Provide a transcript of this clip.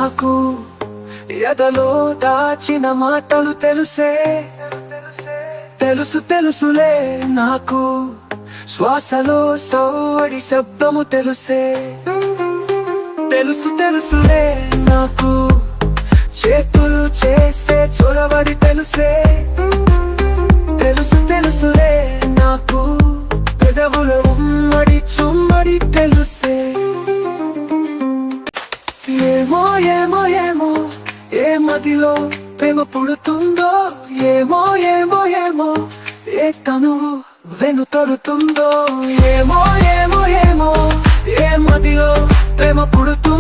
నాకు ఎదలో దాచిన మాటలు తెలుసే, తెలుసు తెలుసులే నాకు శ్వాసలో సోడి శబ్దము తెలుసే, తెలుసు తెలుసులే నాకు చేతులు చేసే చొరవడి తెలుసే, తెలుసు తెలుసులే నాకు పెదవుల ఉమ్మడి చుమ్మడి తెలుసే. ఏమో ఏమో ఏమో ఏ మదిలో ప్రేమ పుడుతుందో, ఏమో ఏమో ఏమో ఏ తనువు వెనుతడుతుందో, ఏమో ఏమో ఏమో ఏ మదిలో ప్రేమ పుడుతుందో.